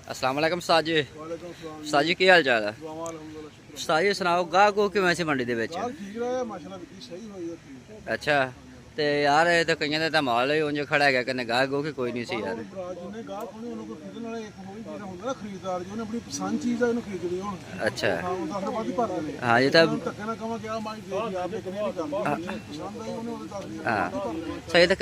अस्सलाम वालेकुम उस्ताद जी। वालेकुम सलाम उस्ताद जी की हाल चाल है? दुआवां अल्हम्दुलिल्लाह शुक्र उस्ताद जी सुनाओ गाह को किवें सी मंडी दे विच? यार ठीक रहा माशाल्लाह बिल्कुल सही हुई है ठीक अच्छा ते यार ये तो कईयां दा माल ही उंज खड़ा है कन्नै गाह गो की कोई नहीं सी यार। भरा जिन्हें गाह कोनी उन्होंने को खरीदने वाला एक होई चीज़ ਹੁੰਦਾ ਨਾ ਖਰੀਦਦਾਰ ਜਿਹਨੇ ਆਪਣੀ ਪਸੰਦ ਚੀਜ਼ ਆ ਇਹਨੂੰ ਖਰੀਦਣੀ ਹੁਣ अच्छा ਹਾਂ ਉਹ ਦਸ ਰੁਪਏ ਦੀ ਭਰਦੇ ਨੇ हाँ ये तो ਧੱਕੇ ਨਾਲ ਕਹਾਂ ਕਿ ਆ ਮਾਈ ਦੇ ਦੀ ਆਪ ਇੱਕ ਨਹੀਂ ਕਰਦਾ ਪਸੰਦ ਆਈ ਉਹਨੇ ਉਹਦੇ 10 ਰੁਪਏ हाँ सही तो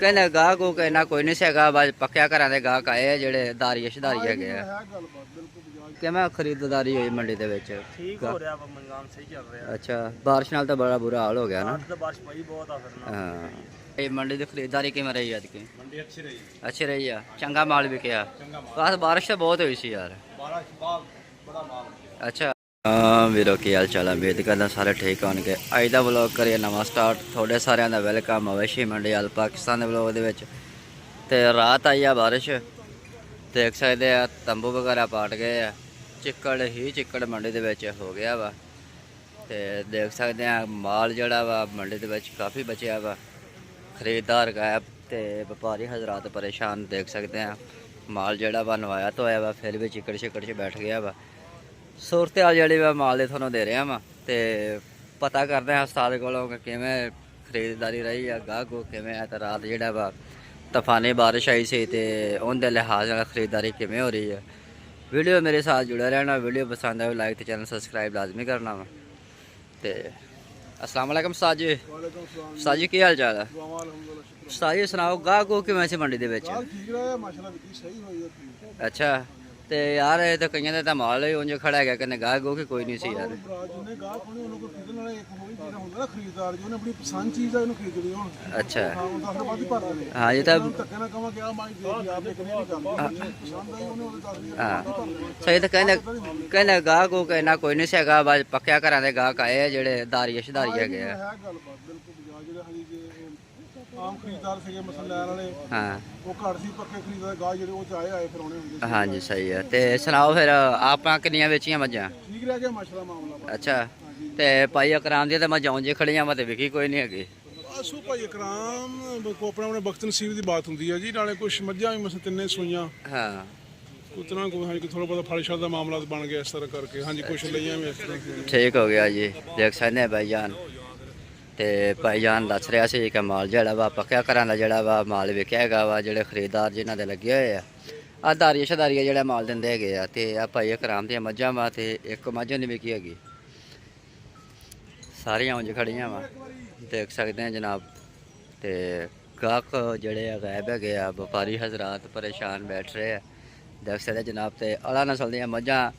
कहने गाह को कहना कोई नहीं सीगा बस पक्किया घरां दे गाहक आए आ ਜਿਹੜੇ ਦਾਰੀ ਸ਼ਦਾਰੀ ਹੈਗੇ ਆ। ਹੈ ਗੱਲਬਾਤ ਬਿਲਕੁਲ ਬਜਾਜ ਕਿਵੇਂ ਖਰੀਦਦਾਰੀ ਹੋਈ ਮੰਡੀ ਦੇ ਵਿੱਚ? ਠੀਕ ਹੋ ਰਿਹਾ ਵਾ ਮੰਗਾਮ ਸਹੀ ਚੱਲ ਰਿਹਾ ਅੱਛਾ ਬਾਰਿਸ਼ ਨਾਲ ਤਾਂ ਬੜਾ ਬੁਰਾ ਹਾਲ ਹੋ ਗਿਆ ਨਾ। ਅੱਜ ਤਾਂ ਬਾਰਿਸ਼ ਪਈ ਬਹੁਤ ਆ ਫਿਰ ਨਾ ਹਾਂ ਇਹ ਮੰਡੀ ਦੀ ਖਰੀਦਦਾਰੀ ਕਿਵੇਂ ਰਹੀ ਅੱਜ ਕੀ? ਮੰਡੀ ਅੱਛੀ ਰਹੀ ਅੱਛੀ ਰਹੀ ਆ ਚੰਗਾ ਮਾਲ ਵਿਕਿਆ? ਬਸ ਬਾਰਿਸ਼ ਤਾਂ ਬਹੁਤ ਹੋਈ ਸੀ ਯਾਰ। ਬਾਰਿਸ਼ ਬਾਅਦ ਬੜਾ ਮਾਲ ਅੱਛਾ ਹਾਂ ਵੀਰੋ ਕੀ ਹਾਲ ਚਾਲ ਹੈ? ਉਮੀਦ ਕਰਦਾ ਸਾਰੇ ਠੀਕ ਹੋਣਗੇ। ਅੱਜ ਦਾ ਵਲੌਗ ਕਰੀਏ ਨਵਾਂ ਸਟਾਰਟ। ਤੁਹਾਡੇ ਸਾਰਿਆਂ ਦਾ ਵੈਲਕਮ ਅਵਸ਼ੀ ਮੰਡੀ ਆਲ ਪਾਕਿਸਤਾਨ ਦੇ ਵਲੌਗ ਦੇ ਵਿੱਚ। ਤੇ ਰਾਤ ਆਈ ਆ ਬਾਰਿਸ਼, ਦੇਖ ਸਕਦੇ ਆ ਤੰਬੂ ਵਗੈਰਾ ਪਾਟ ਗਏ ਆ, ਚਿੱਕੜ ਹੀ ਚਿੱਕੜ ਮੰਡੀ ਦੇ ਵਿੱਚ ਹੋ ਗਿਆ ਵਾ। ਤੇ ਦੇਖ ਸਕਦੇ ਆ ਮਾਲ ਜਿਹੜਾ ਵਾ ਮੰਡੀ ਦੇ ਵਿੱਚ ਕਾਫੀ ਬਚਿਆ ਵਾ, ਖਰੀਦਦਾਰ ਗਾਇਬ ਤੇ ਵਪਾਰੀ ਹਜ਼ਰਾਤ ਪਰੇਸ਼ਾਨ। ਦੇਖ ਸਕਦੇ ਆ ਮਾਲ ਜਿਹੜਾ ਵਾ ਨਵਾਇਆ ਧੋਇਆ ਵਾ ਫਿਰ ਵੀ ਚਿੱਕੜ ਚਿੱਕੜ 'ਚ ਬੈਠ ਗਿਆ ਵਾ। ਸੂਰਤ ਹਾਲ ਜਿਹੜੀ ਵਾ ਮਾਲ ਦੇ ਤੁਹਾਨੂੰ ਦੇ ਰਿਹਾ ਵਾ ਤੇ ਪਤਾ ਕਰਦੇ ਹਾਂ ਉਸਤਾਦ ਕੋਲੋਂ ਕਿ ਕਿਵੇਂ ਖਰੀਦਦਾਰੀ ਰਹੀ ਆ, ਗਾਹਕ ਕਿਵੇਂ ਆ। ਤੇ ਰਾਤ ਜਿਹੜਾ ਵਾ ਤੂਫਾਨੀ ਬਾਰਿਸ਼ ਆਈ ਸੀ ਤੇ ਉਹਦੇ ਲਿਹਾਜ਼ ਨਾਲ ਖਰੀਦਦਾਰੀ ਕਿਵੇਂ ਹੋ ਰਹੀ ਹੈ। ਵੀਡੀਓ ਮੇਰੇ ਸਾਥ ਜੁੜੇ ਰਹਿਣਾ। ਵੀਡੀਓ ਪਸੰਦ ਆਵੇ ਲਾਈਕ ਤੇ ਚੈਨਲ ਸਬਸਕ੍ਰਾਈਬ ਲਾਜ਼ਮੀ ਕਰਨਾ ਵਾ। ਤੇ अस्सलाम वालेकुम उस्ताद जी। ਵਾਲੇਕੁਮ ਸਲਾਮ उस्ताद जी की हाल चाल है? ਦੁਆਵਾਂ ਅਲਹਮਦੁਲਿल्लाह शुक्र उस्ताद जी सुनाओ गाह को किवें सी मंडी दे विच? यार ठीक रहा माशाल्लाह बिल्कुल सही हुई है ठीक अच्छा ਤੇ ਯਾਰ ਇਹ ਤਾਂ ਕਈਆਂ ਦਾ ਤਾਂ ਮਾਲ ਹੀ ਉਂਝ ਖੜਾ ਹੈਗਾ ਕਨੇ ਗਾਹ ਗੋ ਕੀ ਕੋਈ ਨਹੀਂ ਸੀ ਯਾਰ। ਭਰਾ ਜਿੰਨੇ ਗਾਹ ਕੋਨੀ ਉਹਨਾਂ ਕੋ ਖਰੀਦਣ ਵਾਲਾ ਇੱਕ ਹੋਈ ਚੀਜ਼ ਹੁੰਦਾ ਨਾ ਖਰੀਦਦਾਰ ਜਿਹਨੇ ਆਪਣੀ ਪਸੰਦ ਚੀਜ਼ ਆ ਇਹਨੂੰ ਖਰੀਦਣੀ ਹੁਣ ਅੱਛਾ ਹਾਂ ਉਹ 10 ਰੁਪਏ ਦੀ ਭਰਦੇ ਨੇ ਹਾਂ ਇਹ ਤਾਂ ਧੱਕੇ ਨਾਲ ਕਹਾਂ ਕਿ ਆ ਮਾਈ ਦੇ ਦੀ ਆਪ ਇੱਕ ਨਹੀਂ ਕਰਦਾ ਪਸੰਦ ਆਈ ਉਹਨੇ ਉਹਦੇ 10 ਰੁਪਏ ਹਾਂ ਸਹੀ ਤਾਂ ਕਹਿੰਦੇ ਗਾਹ ਕੋ ਕਹਿਣਾ ਕੋਈ ਨਹੀਂ ਸੀਗਾ ਬਸ ਪੱਕਿਆ ਘਰਾਂ ਦੇ ਗਾਹਕ ਆਏ ਆ ਜਿਹੜੇ ਦਾਰੀ ਸ਼ਦਾਰੀ ਹੈਗੇ ਆ। ਹੈ ਗੱਲਬਾਤ ਬਿਲਕੁਲ ਬਜਾਜ ਜਿਹੜੇ ਹਜੀ ਜੇ ਆਮ ਖਰੀਦਦਾਰ ਸੀਗੇ ਮਸਲ ਲੈਣ ਵਾਲੇ ਹਾਂ ਉਹ ਘੱਟ ਸੀ ਪੱਕੇ ਖਰੀਦਦਾਰ ਗਾਹ ਜਿਹੜੇ ਉਹ ਚਾਹੇ ਆਏ ਫਿਰ ਆਉਣੇ ਹੁੰਦੇ ਹਾਂਜੀ ਸਹੀ ਹੈ। ਤੇ ਸੁਣਾਓ ਫਿਰ ਆਪਾਂ ਕਿੰਨੀਆਂ ਵੇਚੀਆਂ ਮੱਝਾਂ? ਠੀਕ ਰਹਿ ਗਿਆ ਮਾਸ਼ਾਅੱਲਾ ਮਾਮਲਾ ਅੱਛਾ ਤੇ ਭਾਈ ਅਕਰਾਮ ਦੀਆਂ ਤਾਂ ਮੱਝਾਂ ਉਂਝ ਖੜੀਆਂ ਵਾ ਤੇ ਵਿਕੀ ਕੋਈ ਨਹੀਂ ਹੈਗੀ। ਆਸੂ ਭਾਈ ਇਕਰਾਮ ਕੋ ਆਪਣਾ ਆਪਣੇ ਬਖਤ ਨਸੀਬ ਦੀ ਬਾਤ ਹੁੰਦੀ ਹੈ ਜੀ। ਨਾਲੇ ਕੁਝ ਮੱਝਾਂ ਵੀ ਮਸ ਤਿੰਨੇ ਸੂਈਆਂ ਹਾਂ ਉਤਨਾ ਕੋ ਹਾਂ ਕਿ ਥੋੜਾ ਬਹੁਤਾ ਫਲਸ਼ਾ ਦਾ ਮਾਮਲਾ ਬਣ ਗਿਆ ਇਸ ਤਰ੍ਹਾਂ ਕਰਕੇ। ਹਾਂਜੀ ਕੁਝ ਲਈਆਂ ਵੀ ਇਸ ਤਰ੍ਹਾਂ ਠੀਕ ਹੋ ਗਿਆ ਜੀ। ਦੇਖ ਸਕਦੇ ਆ ਭਾਈਜਾਨ ਤੇ ਭਾਈਜਾਨ ਦੱਸ ਰਿਹਾ ਸੀ ਕਿ ਮਾਲ ਜਿਹੜਾ ਵਾ ਪੱਕਿਆ ਘਰਾਂ ਦਾ ਜਿਹੜਾ ਵਾ ਮਾਲ ਵਿਕਿਆ ਹੈਗਾ ਵਾ। ਜਿਹੜੇ ਖਰੀਦਦਾਰ ਜਿਨ੍ਹਾਂ ਦੇ ਲੱਗੇ ਹੋਏ ਆ ਆ ਦਾਰੀਆਂ ਸ਼ਦਾਰੀਆਂ ਜਿਹੜਾ ਮਾਲ ਦਿੰਦੇ ਹੈਗੇ ਆ। ਤੇ ਆ ਭਾਈ ਇਕਰਾਮ ਦੀਆਂ ਮੱਝਾਂ ਵਾ ਤੇ ਇੱਕ ਮੱਝ ਨਹੀਂ ਵਿਕੀ ਹੈਗੀ, ਸਾਰੀਆਂ ਉਂਝ ਖੜੀਆਂ ਵਾ ਦੇਖ ਸਕਦੇ ਆ ਜਨਾਬ। ਤੇ ਗਾਹਕ ਜਿਹੜੇ ਆ ਗਾਇਬ ਹੈਗੇ ਆ, ਵਪਾਰੀ ਹਜ਼ਰਾਤ ਪਰੇਸ਼ਾਨ ਬੈਠ ਰਹੇ ਆ ਦੇਖ ਸਕਦੇ ਜਨਾਬ। ਤੇ ਆਲਾ ਨਸਲ ਦੀਆਂ ਮੱਝਾਂ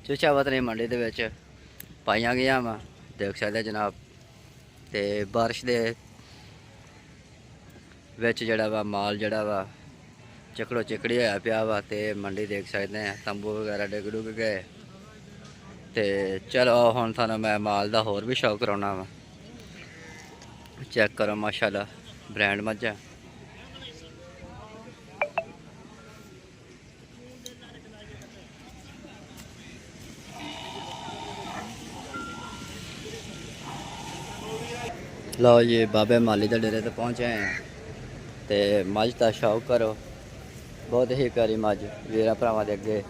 ਚੂਚਾ ਵਤਨੀ ਮੰਡੀ ਦੇ ਵਿੱਚ ਪਾਈਆਂ ਗਈਆਂ ਵਾ ਦੇਖ ਸਕਦੇ ਜਨਾਬ। ਤੇ ਬਾਰਿਸ਼ ਦੇ ਵਿੱਚ ਜਿਹੜਾ ਵਾ ਮਾਲ ਜਿਹੜਾ ਵਾ ਚਿਕੜੋ ਚਿਕੜੀ ਹੋਇਆ ਪਿਆ ਵਾ ਤੇ ਮੰਡੀ ਦੇਖ ਸਕਦੇ ਆ ਤੰਬੂ ਵਗੈਰਾ ਡਿੱਗ ਡੁੱਗ ਗਏ। ਤੇ ਚਲੋ ਹੁਣ ਤੁਹਾਨੂੰ ਮੈਂ ਮਾਲ ਦਾ ਹੋਰ ਵੀ ਸ਼ੌਕ ਕਰਾਉਣਾ ਵਾ। ਚੈੱਕ ਕਰੋ ਮਾਸ਼ਾਅੱਲਾ ਬ੍ਰਾਂਡ ਮੱਝਾਂ। ਲਓ ਜੀ ਬਾਬੇ ਮਾਲੀ ਦੇ ਡੇਰੇ ਤੇ ਪਹੁੰਚੇ ਆ ਤੇ ਮੱਝ ਦਾ ਸ਼ੌਕ ਕਰੋ। ਬਹੁਤ ਹੀ ਪਿਆਰੀ ਮੱਝ ਵੀਰਾਂ ਭਰਾਵਾਂ ਦੇ ਅੱਗੇ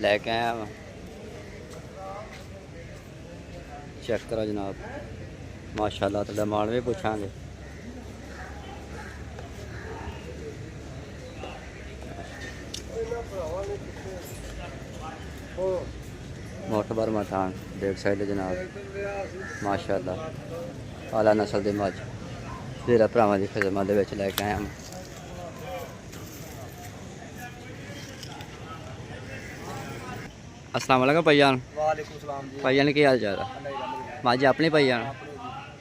ਲੈ ਕੇ ਆਇਆ ਵਾ। ਚੈੱਕ ਕਰੋ ਜਨਾਬ ਮਾਸ਼ਾਅੱਲਾ। ਤੁਹਾਡਾ ਮਾਲ ਵੀ ਪੁੱਛਾਂਗੇ। ਮੋਟਬਰ ਮਥਾਨ ਦੇਖ ਸਕਦੇ ਜਨਾਬ ਮਾਸ਼ਾਅੱਲਾ। ਆਲਾ ਨਸਲ ਦੀ ਮੱਝ ਵੀਰਾਂ ਭਰਾਵਾਂ ਦੀ ਖਿਦਮਤ ਦੇ ਵਿੱਚ ਲੈ ਕੇ ਆਇਆ। अस्सलाम वालेकुम भाईजान। ਵਾਲੇਕੁਮ ਸਲਾਮ ਜੀ। भाईजान की हाल चाल है? मझ अपनी भाईजान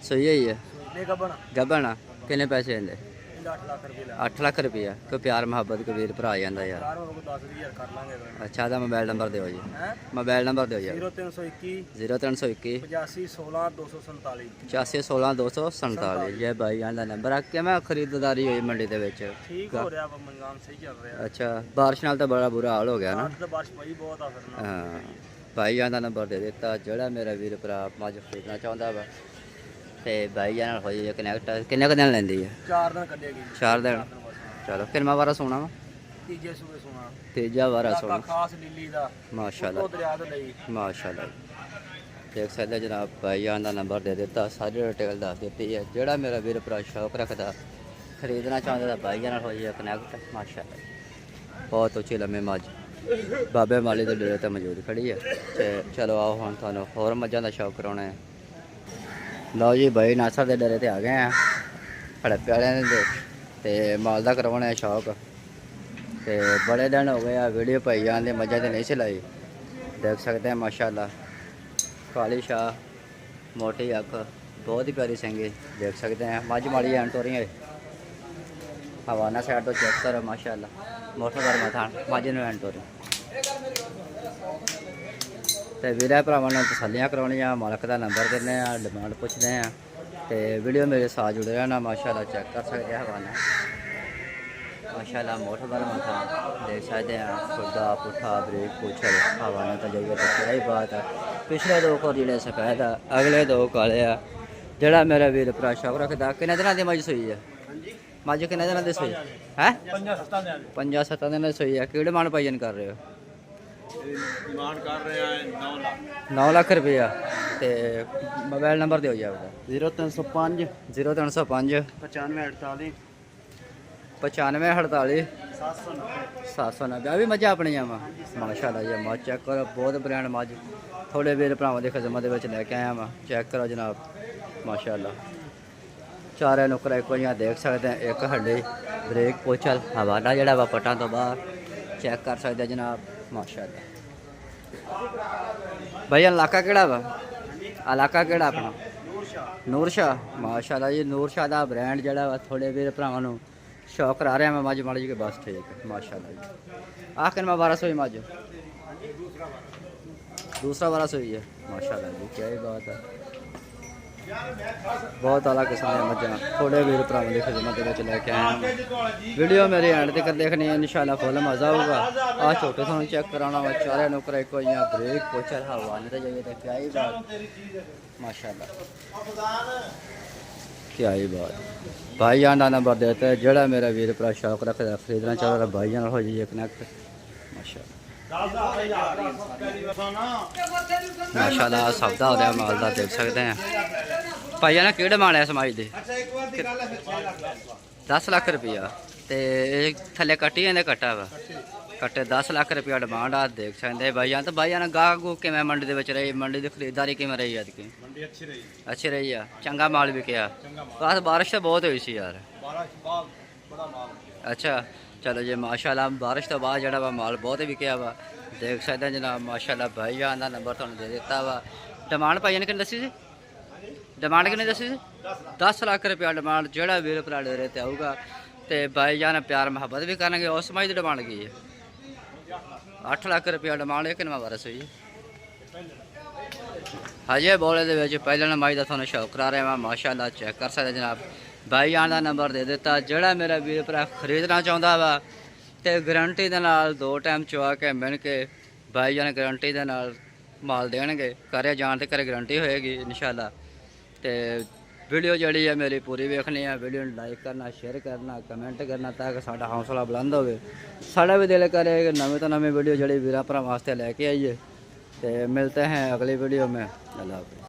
सही है ये ਨੇ ਗੱਬਣ गबन किन्ने पैसे देंगे? 8 ਲੱਖ ਰੁਪਏ ਲਾ 8 ਲੱਖ रुपया कोई प्यार मुहब्बत कोई वीर भरा जाता यार। ਯਾਰ ਉਹ 10,000 ਕਰ ਲਾਂਗੇ अच्छा तो मोबाइल नंबर दो जी, ਹੈ मोबाइल नंबर दो यार। 0321 0321 85 16 247 85 16 247 ये भाईजान का नंबर है। कि मैं खरीददारी हुई मंडी के विच? ਠੀਕ ਹੋ ਰਿਹਾ ਵਾ ਮੰਗਾਮ ਸਹੀ ਚੱਲ ਰਿਹਾ अच्छा बारिश नाल तो बड़ा बुरा हाल हो गया ना। ਅੱਜ ਤਾਂ ਬਾਰਿਸ਼ ਪਈ ਬਹੁਤ ਆ ਫਿਰ ਨਾ हाँ भाईजान का नंबर दे दिता ਜਿਹੜਾ ਮੇਰਾ ਵੀਰ ਭਰਾ ਮੱਝ ਖਰੀਦਣਾ ਚਾਹੁੰਦਾ ਵਾ। ਤੇ ਭਾਈਜਾਨ ਨਾਲ ਹੋਈ ਕਨੈਕਟ ਕਿੰਨੇ ਕੁ ਦਿਨ ਲੈਂਦੀ ਹੈ? 4 ਦਿਨ ਕੱਢੇਗੀ 4 ਦਿਨ। ਚਲੋ ਫਿਰ ਮੈਂ ਵਾਰਾ ਸੋਣਾ ਵਾ ਤੀਜੇ ਸੂਏ ਸੋਨਾ ਤੀਜਾ ਵਾਰਾ ਇਲਾਕਾ ਸੋਨਾ ਖਾਸ ਲੀਲੀ ਦਾ ਮਾਸ਼ਾਅੱਲਾ ਉਹ ਦਰਿਆ ਤੋਂ ਲਈ ਮਾਸ਼ਾਅੱਲਾ ਦੇਖ ਸਕਦੇ ਜਨਾਬ ਭਾਈਆਂ ਦਾ ਨੰਬਰ ਦੇ ਦਿੱਤਾ, ਸਾਰੀ ਡਿਟੇਲ ਦੱਸ ਦਿੱਤੀ ਹੈ। ਜਿਹੜਾ ਮੇਰਾ ਵੀਰ ਭਰਾ ਸ਼ੌਕ ਰੱਖਦਾ ਖਰੀਦਣਾ ਚਾਹੁੰਦਾ ਤਾਂ ਭਾਈਆਂ ਨਾਲ ਹੋ ਜਾਏ ਕਨੈਕਟ। ਮਾਸ਼ਾਅੱਲਾ ਬਹੁਤ ਉੱਚੀ ਲੰਮੀ ਮੱਝ ਬਾਬੇ ਮਾਲੀ ਦੇ ਡੇਰੇ ਤੇ ਮੌਜੂਦ ਖੜੀ ਹੈ। ਤੇ ਚਲੋ ਆਓ ਹੁਣ ਤੁਹਾਨੂੰ ਹੋਰ ਮੱਝਾਂ ਦਾ ਸ਼ੌਕ ਕਰਾਉਣਾ ਹੈ। ਲਓ ਜੀ ਭਾਈ ਨਾਸਰ ਦੇ ਡੇਰੇ ਤੇ ਆ ਗਏ ਆ ਹੜੱਪੇ ਵਾਲਿਆਂ ਦੇ ਤੇ ਮਾਲ ਦਾ ਕਰਵਾਉਣਾ ਹੈ ਸ਼ੌਕ। ਤੇ ਬੜੇ ਦਿਨ ਹੋ ਗਏ ਆ ਵੀਡੀਓ ਭਾਈਆਂ ਦੇ ਮੱਝਾਂ ਤੇ ਨਹੀਂ ਚਲਾਈ। ਦੇਖ ਸਕਦੇ ਆ ਮਾਸ਼ਾਅੱਲਾ ਕਾਲੀ ਸ਼ਾਹ ਮੋਟੀ ਅੱਖ ਬਹੁਤ ਹੀ ਪਿਆਰੀ ਸਿੰਗੀ ਦੇਖ ਸਕਦੇ ਆ। ਮੱਝ ਮਾੜੀ ਐਂਡ ਤੋਰੀ ਹੈ ਹਵਾਨਾ ਸਾਈਡ ਤੋਂ ਚੈੱਕ ਕਰੋ ਮਾਸ਼ਾਅੱਲਾ ਮੋਟਰਦਾਰ ਮਥਾਨ ਮੱਝ ਨੂੰ ਐਂਡ ਤੋਰੀ। ਤੇ ਵੀਰਾਂ ਭਰਾਵਾਂ ਨਾਲ ਤਸੱਲੀਆਂ ਕਰਾਉਣੀਆਂ ਮਾਲਕ ਦਾ ਨੰਬਰ ਦਿੰਦੇ ਆ ਡਿਮਾਂਡ ਪੁੱਛਦੇ ਆ ਤੇ ਵੀਡੀਓ ਮੇਰੇ ਸਾਥ ਜੁੜੇ ਰਹਿਣਾ। ਮਾਸ਼ਾਅੱਲਾ ਚੈੱਕ ਕਰ ਸਕਦੇ ਆ ਹਵਾਨਾ ਮਾਸ਼ਾਅੱਲਾ ਮੋਟਰਦਾਰ ਮਥਾਨ ਦੇਖ ਸਕਦੇ ਆ ਖੁੱਡਾ ਪੁੱਠਾ ਬ੍ਰੇਕ ਪੁੱਛਲ ਹਵਾਨਾ ਤਾਂ ਜਾਈਏ ਤਾਂ ਕਿਹੜੀ ਬਾਤ ਹੈ। ਪਿਛਲੇ ਦੋ ਕੋਰ ਜਿਹੜੇ ਸਫੈਦ ਆ ਅਗਲੇ ਦੋ ਕਾਲੇ ਆ। ਜਿਹੜਾ ਮੇਰਾ ਵੀਰ ਭਰਾ ਸ਼ੌਕ ਰੱਖਦਾ ਕਿੰਨੇ ਦਿਨਾਂ ਦੀ ਮੱਝ ਸੂਈ ਆ? ਮੱਝ ਕਿੰਨੇ ਦਿਨਾਂ ਦੀ ਸੂਈ ਹੈ? 5-7 ਦਿਨਾਂ ਦੀ ਸੂਈ ਆ। ਕਿਹੜੇ ਮਾਨ ਭਾਈਜਨ ਕਰ ਰਹੇ ਹੋ? ਡਿਮਾਂਡ ਕਰ ਰਿਹਾ ਹੈ 9 ਲੱਖ ਰੁਪਇਆ। ਤੇ ਮੋਬਾਈਲ ਨੰਬਰ ਦਿਓ ਜੀ ਆਪਦਾ। 0305 0305 9548 9548 790 790 ਆ ਵੀ ਮੱਝਾਂ ਆਪਣੀਆਂ ਵਾ ਮਾਸ਼ਾਅੱਲਾ ਜੀ। ਮੱਝ ਚੈੱਕ ਕਰੋ ਬਹੁਤ ਬ੍ਰਾਂਡ ਮੱਝ ਥੋੜੇ ਵੀਰ ਭਰਾਵਾਂ ਦੀ ਖਿਦਮਤ ਦੇ ਵਿੱਚ ਲੈ ਕੇ ਆਇਆ ਵਾ। ਚੈੱਕ ਕਰੋ ਜਨਾਬ ਮਾਸ਼ਾਅੱਲਾ ਚਾਰੇ ਨੁਕਰਾ ਇੱਕੋ ਜਿਹਾ ਦੇਖ ਸਕਦੇ ਆ। ਇੱਕ ਹੱਡੀ ਬ੍ਰੇਕ ਪੋਚਲ ਹਵਾਨਾ ਜਿਹੜਾ ਵਾ ਪਟਾਂ ਤੋਂ ਬਾਹਰ ਚੈੱਕ ਕਰ ਸਕਦੇ ਜਨਾਬ ਮਾਸ਼ਾਅੱਲਾ। ਭਈਆ ਇਲਾਕਾ ਕਿਹੜਾ ਵਾ? ਇਲਾਕਾ ਕਿਹੜਾ ਆਪਣਾ? ਨੂਰ ਸ਼ਾਹ ਮਾਸ਼ਾਅੱਲਾ ਜੀ। ਨੂਰ ਸ਼ਾਹ ਦਾ ਬ੍ਰਾਂਡ ਜਿਹੜਾ ਵਾ ਥੋੜੇ ਵੀਰ ਭਰਾਵਾਂ ਨੂੰ ਸ਼ੌਕ ਕਰਾ ਰਿਹਾ ਮੈਂ ਮੱਝ ਮਾੜੀ ਜੀ ਕੇ ਬਸ ਠੀਕ ਹੈ ਮਾਸ਼ਾਅੱਲਾ ਜੀ। ਆਹ ਕਿੰਨਾ ਵਾਰਾ ਸੋਈ ਮੱਝ? दूसरा वाला सही है माशाल्लाह जी। क्या ही बात है। बहुत आला किस्म दी मझां थोड़े वीर भरावां दी खिदमत दे विच लैके आया हां। वीडियो मेरे एंड तक देखनी है इंशाल्लाह फुल मज़ा आऊगा। आ छोटे थोड़ा चेक कराना वा चारे नुकरा इको जिहा ब्रेक पोचर हवाने ते जाइए तो क्या ही बात माशाल्लाह क्या ही बात। भाईजान का नंबर देते हैं जेड़ा मेरा वीर भरा शौक रखता खरीदना चाहता भाईजान हो जाइए कनेक्ट माशाल्लाह माशाल्लाह सौदा हो रहा माल का देख सकते हैं। भाईजान की डिमांड है समाज की? 10 लाख रुपया। तो थले कट्टी जाते कट्टा वा कट्टे 10 लाख रुपया डिमांड आ देख सकते भाईजान। तो भाईजान गाह गूह किवें मंडी दे विच रही? मंडी की खरीदारी किवें रही? अदकी अच्छी रही है चंगा माल बिकया? बस बारिश तो बहुत हुई सी यार। अच्छा चलो जी माशाल्लाह बारिश तो बाद जड़ा वा माल बहुत विकया वा देख सकते हैं जनाब माशाल्लाह। भाईजान का नंबर तुहानूं दे दिता वा। डिमांड भाईजान किन्नी दसी सी? डिमांड किन्नी दसी सी? 10 लाख रुपया डिमांड। जेड़ा वीर भरा डेरे ते आऊगा तो भाईजान प्यार मुहब्बत भी करनगे। उस मज की डिमांड की है? 8 लाख रुपया डिमांड है। किन्ना वारस हुई हजे बोले दे विच पहले नमाज का तुहानूं शौक करा रहा माशाल्लाह चेक कर सकते जनाब। भाईजान का नंबर दे दिता। जेड़ा मेरा वीर भरा खरीदना चाहता वा तो गारंटी दे नाल 2 टाइम चुआ के मिल के भाईजान गारंटी दे नाल माल देणगे। घरे जाण ते घरे गारंटी होएगी इंशाल्लाह। तो वीडियो जड़ी है मेरी पूरी वेखनी है। वीडियो लाइक करना शेयर करना कमेंट करना ताकि साडा हौसला बुलंद होवे। साडा भी दिल करे कि नवीं तो नवीं वीडियो जड़ी वीरां भरावां वास्ते लैके आइए। तो मिलते हैं अगली वीडियो में। अल्लाह हाफ़िज़।